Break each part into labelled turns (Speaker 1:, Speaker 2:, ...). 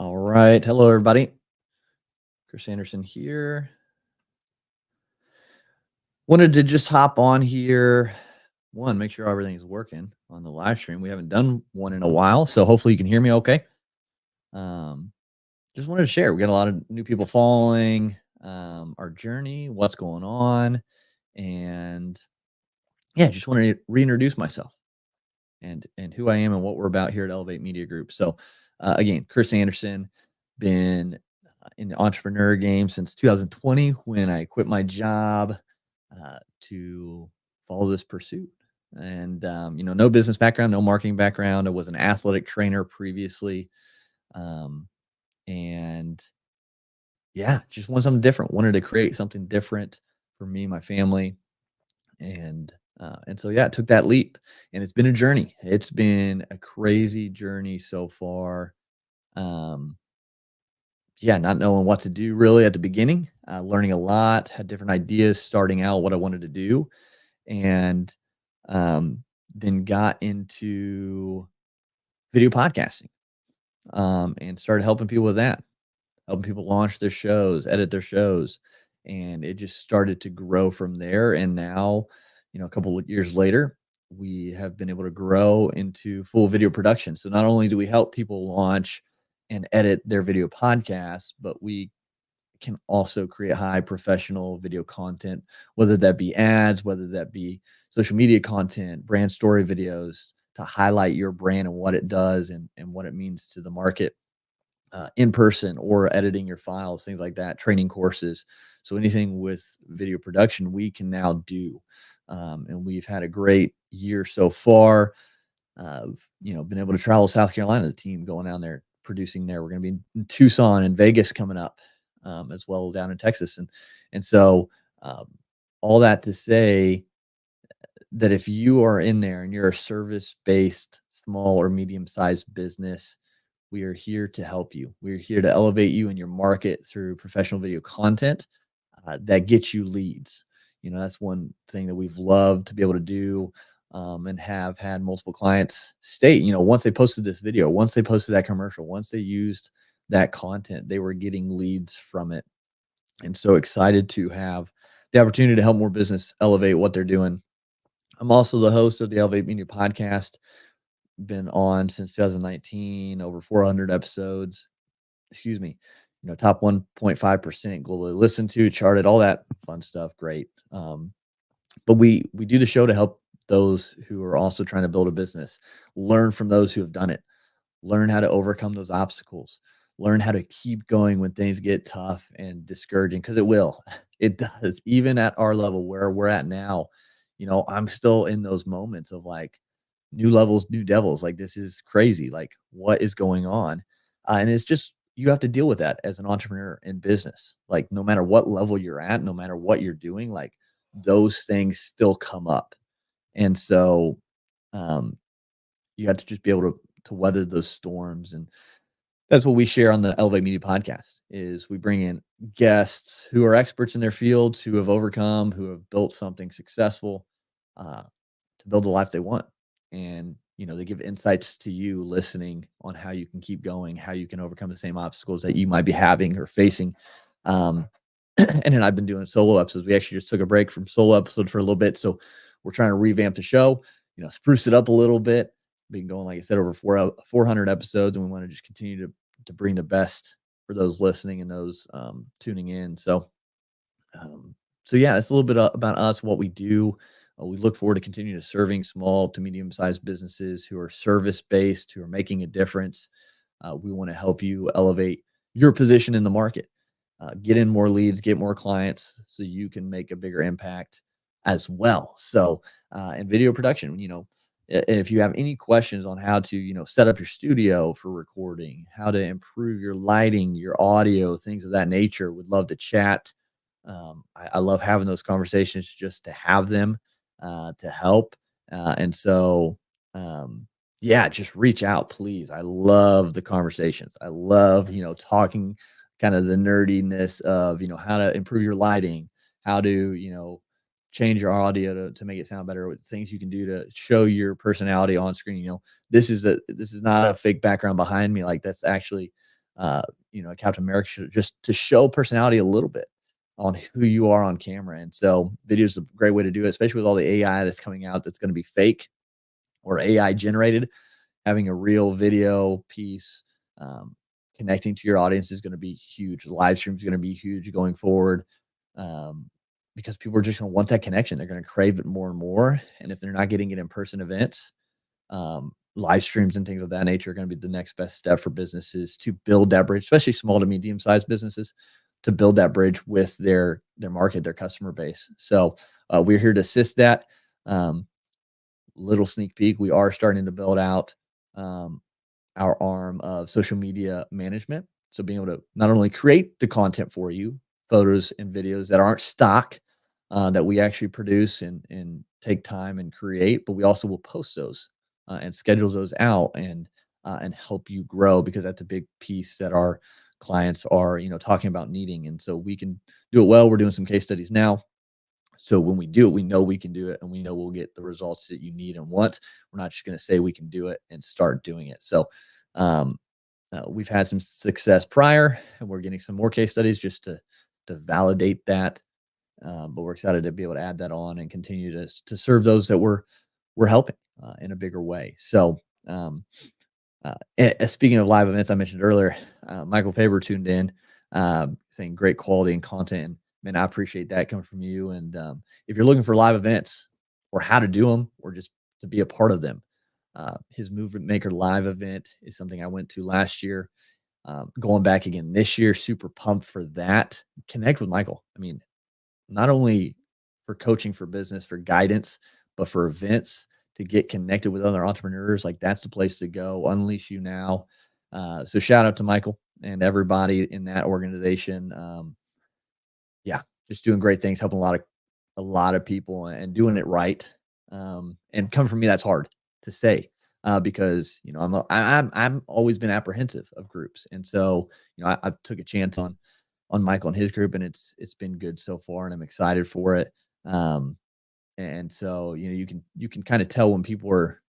Speaker 1: All right. Hello, everybody. Chris Anderson here. Wanted to just hop on here. One, make sure everything's working on the live stream. We haven't done one in a while, so hopefully you can hear me okay. Um, just wanted to share. We got a lot of new people following our journey, what's going on, and yeah, just wanted to reintroduce myself and who I am and what we're about here at Elevate Media Group. So, again, Chris Anderson, been in the entrepreneur game since 2020 when I quit my job to follow this pursuit. And no business background, no marketing background. I was an athletic trainer previously, um, and yeah, just wanted something different. Wanted to create something different for me, my family, and so yeah, I took that leap, and it's been a journey. It's been a crazy journey so far. Um, yeah, not knowing what to do really at the beginning, learning a lot, had different ideas starting out what I wanted to do, and um, then got into video podcasting, and started helping people with that, helping people launch their shows, edit their shows, and it just started to grow from there. And now, a couple of years later, we have been able to grow into full video production. So not only do we help people launch and edit their video podcasts, but we can also create high professional video content, whether that be ads, whether that be social media content, brand story videos to highlight your brand and what it does and what it means to the market, in person or editing your files, things like that, training courses. So anything with video production, we can now do. And we've had a great year so far. Been able to travel to South Carolina, the team going down there producing there. We're going to be in Tucson and Vegas coming up, as well down in Texas, and so um, all that to say that if you are in there and you're a service based small or medium sized business, we are here to help you. We're here to elevate you in your market through professional video content that gets you leads. That's one thing that we've loved to be able to do, and have had multiple clients state, once they posted this video, once they posted that commercial, once they used that content, they were getting leads from it. And so excited to have the opportunity to help more business elevate what they're doing. I'm also the host of the Elevate Media podcast, been on since 2019, over 400 episodes. Excuse me. Top 1.5% globally listened to, charted, all that fun stuff. Great. But we do the show to help those who are also trying to build a business, learn from those who have done it, learn how to overcome those obstacles, learn how to keep going when things get tough and discouraging, because it will. It does. Even at our level where we're at now, I'm still in those moments of like new levels, new devils. Like, this is crazy. Like, what is going on? And it's just, you have to deal with that as an entrepreneur in business. Like, no matter what level you're at, no matter what you're doing, like, those things still come up. And so, um, you have to just be able to weather those storms. And that's what we share on the Elevate Media podcast is we bring in guests who are experts in their fields, who have overcome, who have built something successful, uh, to build the life they want. And, they give insights to you listening on how you can keep going, how you can overcome the same obstacles that you might be having or facing. Um, and then I've been doing solo episodes. We actually just took a break from solo episodes for a little bit. So we're trying to revamp the show, spruce it up a little bit. Been going, like I said, over 400 episodes, and we want to just continue to bring the best for those listening and those tuning in. Um, so yeah, it's a little bit about us, what we do. We look forward to continuing to serving small to medium sized businesses who are service based, who are making a difference. We want to help you elevate your position in the market, get in more leads, get more clients, so you can make a bigger impact as well. So, and video production, if you have any questions on how to, set up your studio for recording, how to improve your lighting, your audio, things of that nature, would love to chat. I love having those conversations just to have them, to help. And so, yeah, just reach out, please. I love the conversations. I love, talking kind of the nerdiness of, how to improve your lighting, how to, change your audio to make it sound better, with things you can do to show your personality on screen. This is not a fake background behind me. Like, that's actually uh, Captain America, just to show personality a little bit on who you are on camera. And so video is a great way to do it, especially with all the AI that's coming out that's going to be fake or AI generated. Having a real video piece, um, connecting to your audience is going to be huge. Live stream is going to be huge going forward, um, because people are just going to want that connection. They're going to crave it more and more. And if they're not getting it in person events, live streams and things of that nature are going to be the next best step for businesses to build that bridge, especially small to medium sized businesses, to build that bridge with their market, their customer base. So we're here to assist that. Um, Little sneak peek, we are starting to build out um, our arm of social media management. So being able to not only create the content for you, photos and videos that aren't stock, that we actually produce and take time and create, but we also will post those and schedule those out and help you grow, because that's a big piece that our clients are talking about needing. And so we can do it well. We're doing some case studies now, so when we do it, we know we can do it, and we know we'll get the results that you need and want. We're not just going to say we can do it and start doing it. So um, we've had some success prior, and we're getting some more case studies just to validate that. But we're excited to be able to add that on and continue to serve those that we're helping in a bigger way. So speaking of live events, I mentioned earlier, Michael Faber tuned in, saying great quality and content. And man, I appreciate that coming from you. And if you're looking for live events or how to do them or just to be a part of them, his Movement Maker live event is something I went to last year. Going back again this year, super pumped for that. Connect with Michael. I mean, not only for coaching for business, for guidance, but for events, to get connected with other entrepreneurs. Like, that's the place to go. Unleash You Now. So shout out to Michael and everybody in that organization. Yeah, just doing great things, helping a lot of people and doing it right. And coming from me, that's hard to say, because I'm always been apprehensive of groups, and so I took a chance on Michael and his group, and it's been good so far, and I'm excited for it. Um, and so you can kind of tell when people are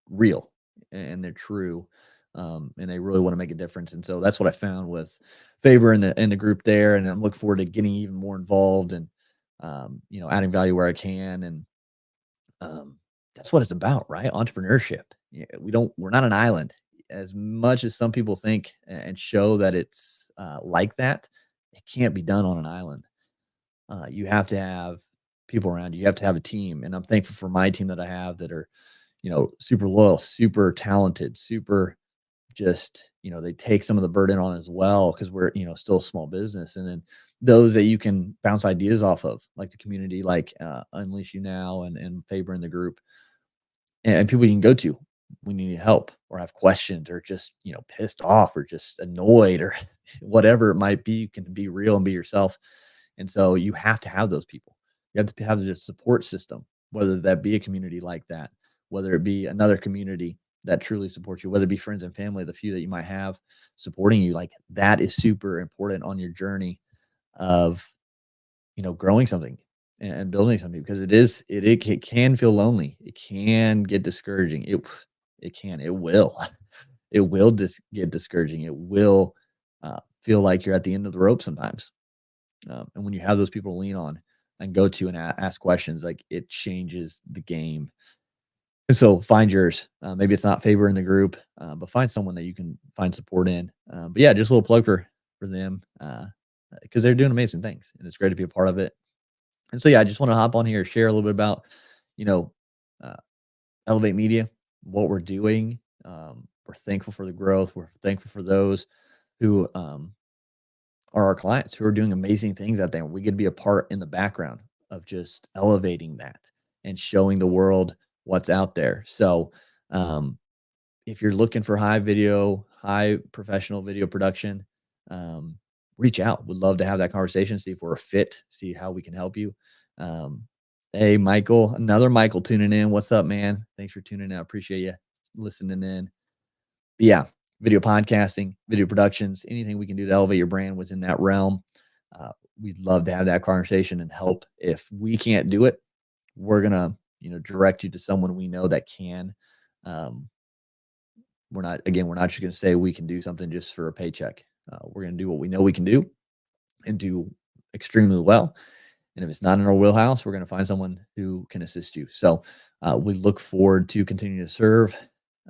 Speaker 1: real and they're true, and they really want to make a difference. And so that's what I found with Faber and the group there, and I'm looking forward to getting even more involved and adding value where I can. And um, that's what it's about, right? Entrepreneurship. Yeah, we're not an island, as much as some people think and show that it's like that. It can't be done on an island. You have to have people around you. You have to have a team, and I'm thankful for my team that I have that are super loyal, super talented, super just they take some of the burden on as well, because we're still a small business. And then those that you can bounce ideas off of, like the community, like Unleash You Now and Faber in the group, and people you can go to when you need help or have questions or just pissed off or just annoyed or whatever it might be. You can be real and be yourself. And so you have to have those people. You have to have the support system, whether that be a community like that, whether it be another community that truly supports you, whether it be friends and family, the few that you might have supporting you. Like, that is super important on your journey of growing something and building something, because it can feel lonely. It can get discouraging. It will it will get discouraging. It will feel like you're at the end of the rope sometimes. And when you have those people to lean on and go to and ask questions, like, it changes the game. And so find yours. Maybe it's not Faber in the group, but find someone that you can find support in. But yeah, just a little plug for them, because they're doing amazing things, and it's great to be a part of it. And so yeah, I just want to hop on here, share a little bit about you know uh, Elevate Media, what we're doing. We're thankful for the growth. We're thankful for those who are our clients, who are doing amazing things out there. We get to be a part in the background of just elevating that and showing the world what's out there. So, um, if you're looking for high professional video production, um, reach out. Would love to have that conversation, see if we're a fit, see how we can help you. Um, hey, Michael, another Michael tuning in. What's up, man? Thanks for tuning in. I appreciate you listening in. But yeah, video podcasting, video productions, anything we can do to elevate your brand within that realm. Uh, we'd love to have that conversation and help. If we can't do it, we're gonna direct you to someone we know that can. Um, we're not just going to say we can do something just for a paycheck. We're going to do what we know we can do and do extremely well. And if it's not in our wheelhouse, we're going to find someone who can assist you. So we look forward to continuing to serve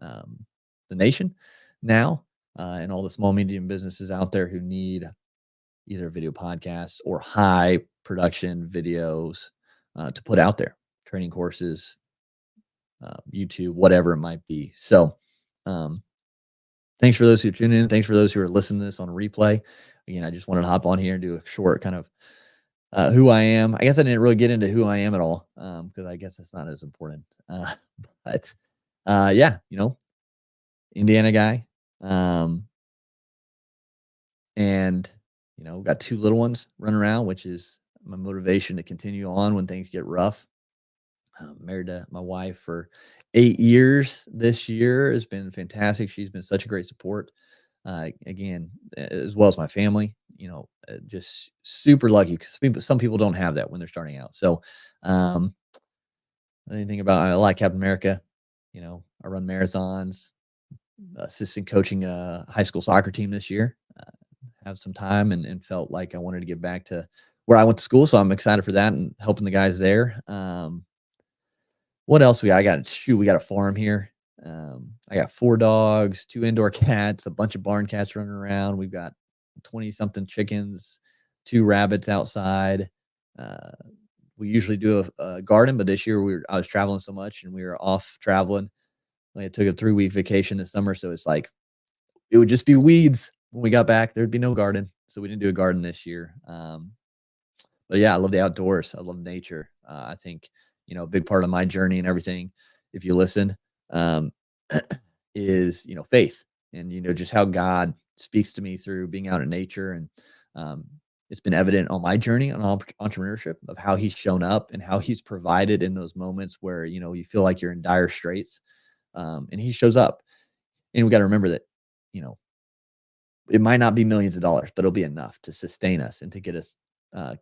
Speaker 1: um, the nation now, and all the small, medium businesses out there who need either video podcasts or high production videos to put out there, training courses, YouTube, whatever it might be. So, um, thanks for those who tune in. Thanks for those who are listening to this on replay. Again, I just wanted to hop on here and do a short kind of who I am. I guess I didn't really get into who I am at all because I guess it's not as important. But yeah, Indiana guy, um, and got two little ones running around, which is my motivation to continue on when things get rough. Married to my wife for 8 years this year. Has been fantastic. She's been such a great support. Again, as well as my family, just super lucky because some people don't have that when they're starting out. So, um, anything about I like Captain America. I run marathons, assistant coaching a high school soccer team this year. Have some time and felt like I wanted to get back to where I went to school. So I'm excited for that and helping the guys there. What else we got? We got a farm here. I got 4 dogs, 2 indoor cats, a bunch of barn cats running around. We've got 20 something chickens, 2 rabbits outside. Uh, we usually do a garden, but this year I was traveling so much and we were off traveling. I took a 3-week vacation this summer, so it's like it would just be weeds when we got back. There'd be no garden, so we didn't do a garden this year. But yeah, I love the outdoors. I love nature. I think, a big part of my journey and everything, if you listen, um, is, faith and, just how God speaks to me through being out in nature. And um, it's been evident on my journey on entrepreneurship of how he's shown up and how he's provided in those moments where, you feel like you're in dire straits. And he shows up. And we got to remember that, you know, it might not be millions of dollars, but it'll be enough to sustain us and to get us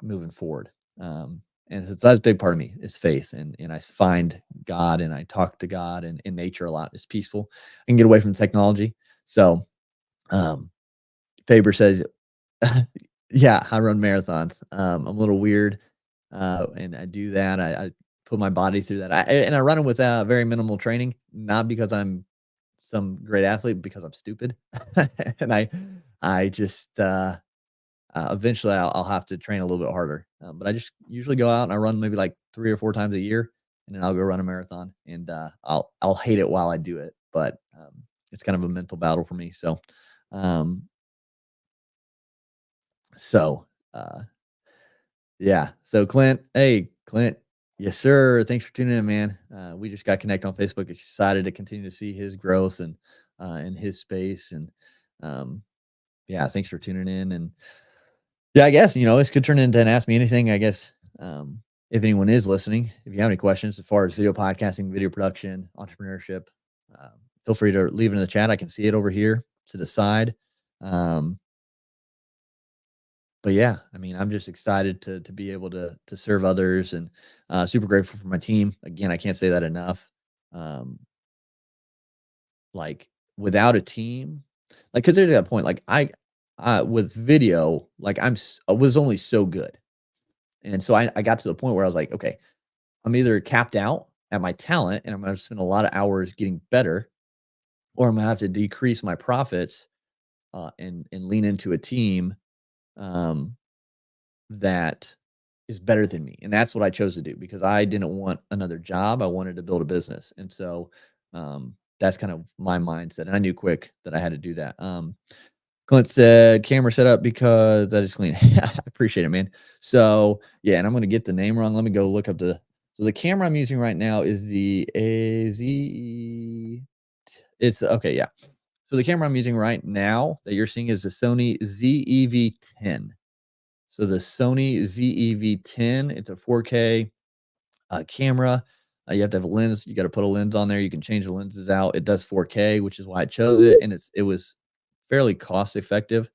Speaker 1: moving forward. And so that's a big part of me is faith, and I find God and I talk to God and in nature a lot. It's peaceful. I can get away from technology. So um, Faber says, yeah, I run marathons. I'm a little weird, and I do that. I put my body through that. And I run them with very minimal training, not because I'm some great athlete, because I'm stupid, and I just eventually I'll have to train a little bit harder. But I just usually go out and I run maybe like 3 or 4 times a year, and then I'll go run a marathon, and I'll hate it while I do it, but it's kind of a mental battle for me. Um, so uh, yeah. So Clint, hey Clint, yes sir. Thanks for tuning in, man. We just got connected on Facebook. Excited to continue to see his growth and in his space, and um, yeah, thanks for tuning in. And yeah, I guess, this could turn into an ask me anything. I guess, if anyone is listening, if you have any questions as far as video podcasting, video production, entrepreneurship, um, feel free to leave it in the chat. I can see it over here to the side. Um, but yeah, I mean, I'm just excited to be able to serve others, and super grateful for my team. Again, I can't say that enough. Um, like without a team, like because there's that point, like with video, like I was only so good. And so I got to the point where I was like, okay, I'm either capped out at my talent and I'm going to spend a lot of hours getting better, or I'm going to have to decrease my profits and lean into a team um, that is better than me. And that's what I chose to do because I didn't want another job. I wanted to build a business. And so that's kind of my mindset. And I knew quick that I had to do that. Clint said, "Camera set up because that is clean." I appreciate it, man. So, yeah, and I'm gonna get the name wrong. Let me go look up the camera I'm using right now is the AZ. It's okay, yeah. So the camera I'm using right now that you're seeing is the Sony ZEV-10. So the Sony ZEV-10, it's a 4K camera. You have to have a lens. You got to put a lens on there. You can change the lenses out. It does 4K, which is why I chose it, and it was fairly cost effective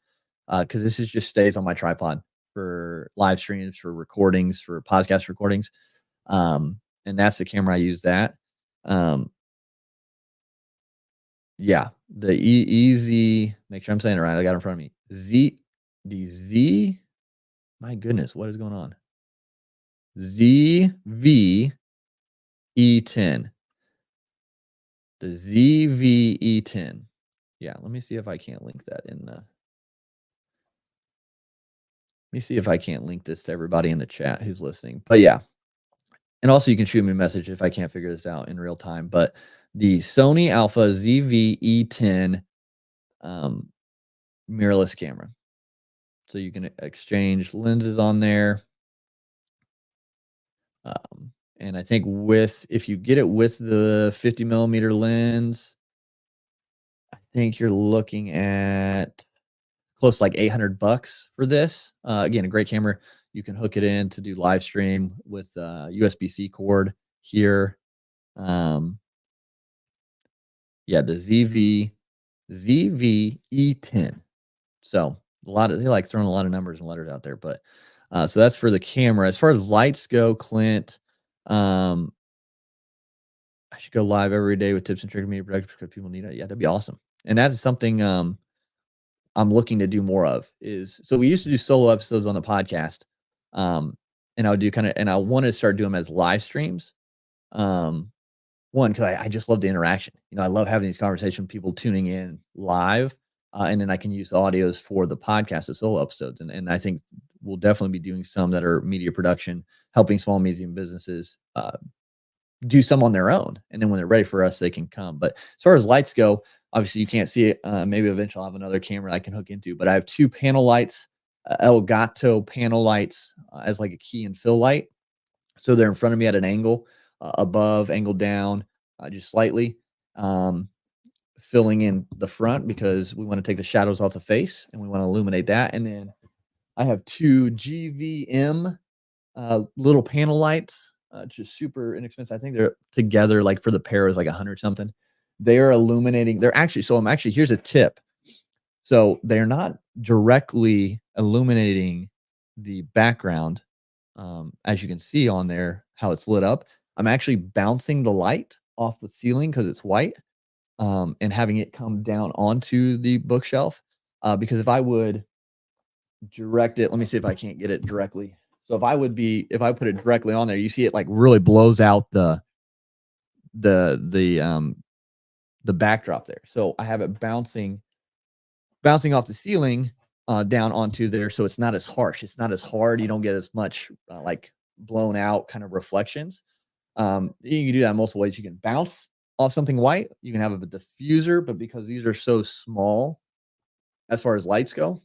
Speaker 1: because this is just stays on my tripod for live streams, for recordings, for podcast recordings, and that's the camera I use. That, um, yeah. The easy, make sure I'm saying it right. I got it in front of me. The Z, my goodness, what is going on? ZVE10. The ZVE10. Yeah, let me see if I can't link that in the. Let me see if I can't link this to everybody in the chat who's listening. But yeah, and also you can shoot me a message if I can't figure this out in real time. But the Sony Alpha ZVE10 um, mirrorless camera. So you can exchange lenses on there. And I think if you get it with the 50 millimeter lens, I think you're looking at close to like $800 for this. Again, a great camera. You can hook it in to do live stream with USB-C cord here. Yeah, the ZVE10. So they like throwing a lot of numbers and letters out there, but so that's for the camera. As far as lights go, Clint, I should go live every day with tips and tricks media productions because people need it. Yeah, that'd be awesome. And that's something I'm looking to do more of. So we used to do solo episodes on the podcast, and I would do and I want to start doing them as live streams. One, because I just love the interaction. I love having these conversations, people tuning in live, and then I can use the audios for the podcast as solo episodes. And I think we'll definitely be doing some that are media production, helping small, medium businesses do some on their own. And then when they're ready for us, they can come. But as far as lights go, obviously you can't see it. Maybe eventually I'll have another camera I can hook into. But I have two panel lights, Elgato panel lights as like a key and fill light. So they're in front of me at an angle, above, angled down, just slightly, filling in the front because we want to take the shadows off the face and we want to illuminate that. And then I have two GVM little panel lights, just super inexpensive. I think they're together, like for the pair is like 100 something. They are illuminating. Here's a tip. So they're not directly illuminating the background. As you can see on there, how it's lit up. I'm actually bouncing the light off the ceiling because it's white, and having it come down onto the bookshelf. Because if I would direct it, let me see if I can't get it directly. So if I put it directly on there, you see it like really blows out the backdrop there. So I have it bouncing off the ceiling down onto there, so it's not as harsh. It's not as hard. You don't get as much like blown out kind of reflections. You can do that in multiple ways. You can bounce off something white. You can have a diffuser, but because these are so small as far as lights go,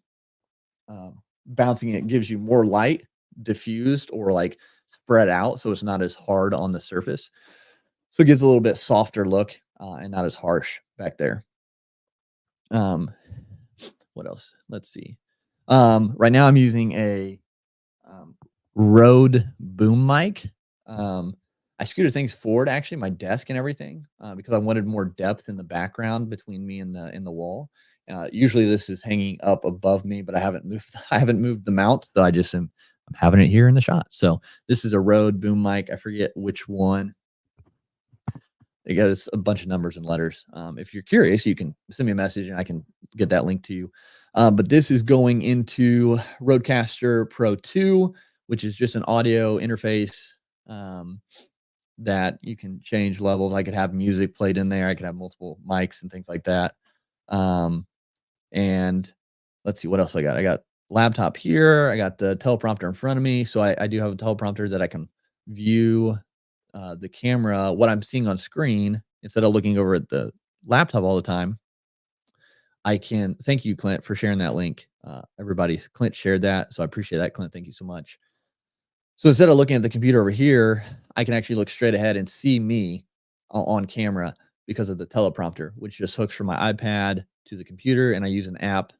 Speaker 1: bouncing it gives you more light diffused or like spread out, so it's not as hard on the surface. So it gives a little bit softer look and not as harsh back there. What else? Let's see. Right now I'm using a Rode boom mic. I scooted things forward, actually, my desk and everything, because I wanted more depth in the background between me and the wall. Usually this is hanging up above me, but I haven't moved. I haven't moved the mount, so I'm having it here in the shot. So this is a Rode boom mic. I forget which one. It goes a bunch of numbers and letters. If you're curious, you can send me a message and I can get that link to you. But this is going into Rodecaster Pro 2, which is just an audio interface that you can change levels. I could have music played in there. I could have multiple mics and things like that. And let's see what else I got. I got laptop here. I got the teleprompter in front of me. So I do have a teleprompter that I can view the camera, what I'm seeing on screen, instead of looking over at the laptop all the time. I can thank you, Clint, for sharing that link. Everybody, Clint shared that. So I appreciate that, Clint. Thank you so much. So instead of looking at the computer over here, I can actually look straight ahead and see me on camera because of the teleprompter, which just hooks from my iPad to the computer. And I use an app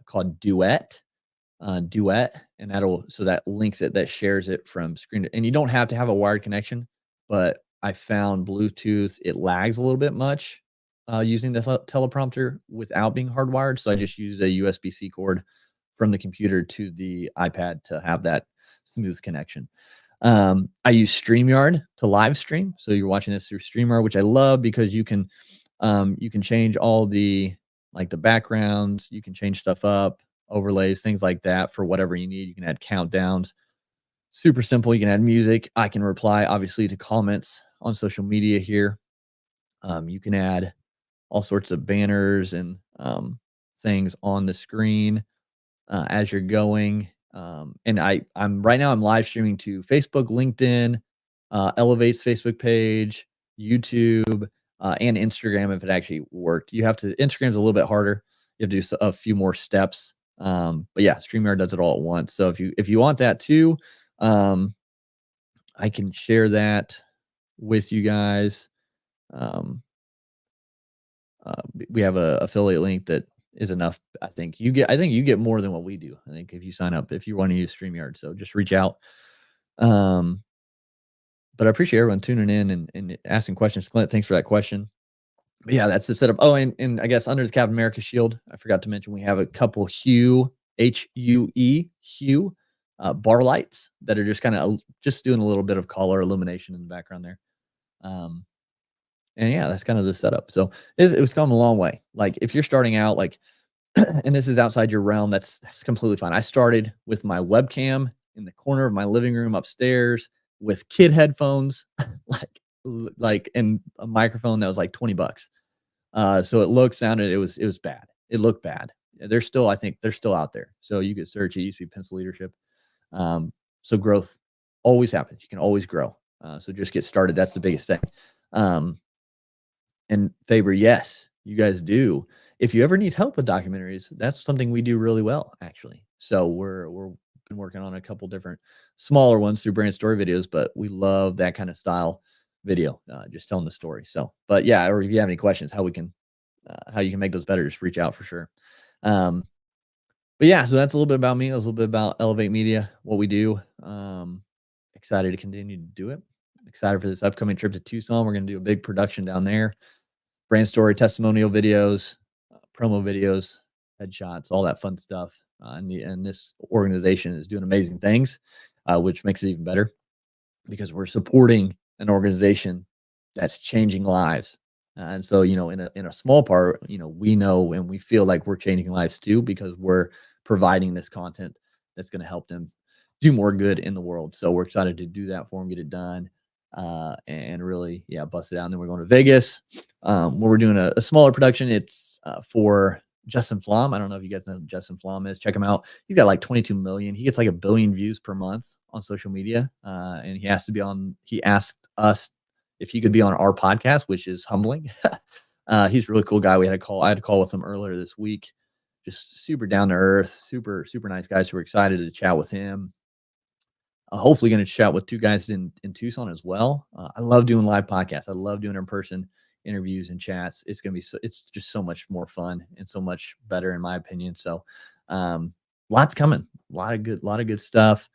Speaker 1: called Duet, and that links it, that shares it from screen and you don't have to have a wired connection, but I found Bluetooth, it lags a little bit much using the teleprompter without being hardwired. So I just use a USB-C cord from the computer to the iPad to have that smooth connection. I use StreamYard to live stream. So you're watching this through StreamYard, which I love because you can You can change all the like the backgrounds, you can change stuff up, overlays, things like that for whatever you need. You can add countdowns. Super simple. You can add music. I can reply obviously to comments on social media here. You can add all sorts of banners and things on the screen as you're going. And I'm right now I'm live streaming to Facebook, LinkedIn, Elevate's Facebook page, YouTube, and Instagram if it actually worked. You have to Instagram's a little bit harder. You have to do a few more steps. But yeah, StreamYard does it all at once. So if you want that too, um, I can share that with you guys. Um, we have a affiliate link that is enough. I think you get more than what we do. I think if you sign up, if you want to use StreamYard, so just reach out. Um, but I appreciate everyone tuning in and asking questions. Clint, thanks for that question. But yeah, that's the setup. Oh, and I guess under the Captain America shield, I forgot to mention we have a couple Hue bar lights that are just kind of just doing a little bit of color illumination in the background there. Um, and yeah, that's kind of the setup. So it was come a long way. Like if you're starting out, like and this is outside your realm, that's completely fine. I started with my webcam in the corner of my living room upstairs with kid headphones, and a microphone that was like 20 bucks. So it was bad. It looked bad. I think they're still out there. So you could search it. Used to be Pencil Leadership. So growth always happens. You can always grow. So just get started. That's the biggest thing. Um, and Faber, yes, you guys do. If you ever need help with documentaries, that's something we do really well, actually. So we're been working on a couple different smaller ones through brand story videos, but we love that kind of style video, just telling the story. So, but yeah, or if you have any questions, how you can make those better, just reach out for sure. Um, but yeah, so that's a little bit about me. A little bit about Elevate Media, what we do. Excited to continue to do it. Excited for this upcoming trip to Tucson. We're going to do a big production down there, brand story, testimonial videos, promo videos, headshots, all that fun stuff. And this organization is doing amazing things, which makes it even better because we're supporting an organization that's changing lives. And so, in a small part, we know and we feel like we're changing lives too because we're providing this content that's going to help them do more good in the world. So we're excited to do that for them, get it done, and really, yeah, bust it out. And then we're going to Vegas, where we're doing a smaller production. It's for Justin Flom. I don't know if you guys know who Justin Flom is. Check him out. He's got like 22 million. He gets like 1 billion views per month on social media. And he asked us if he could be on our podcast, which is humbling. He's a really cool guy. I had a call with him earlier this week. Just super down to earth, super, super nice guy. So we're excited to chat with him. Hopefully going to chat with two guys in Tucson as well. I love doing live podcasts. I love doing in-person interviews and chats. It's just so much more fun and so much better in my opinion. So, lots coming, a lot of good stuff.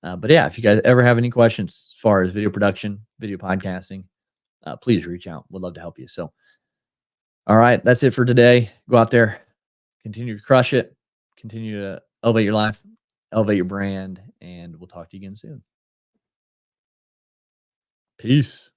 Speaker 1: But yeah, if you guys ever have any questions as far as video production, video podcasting, please reach out. We'd love to help you. So, all right, that's it for today. Go out there, continue to crush it, continue to elevate your life, elevate your brand, and we'll talk to you again soon. Peace.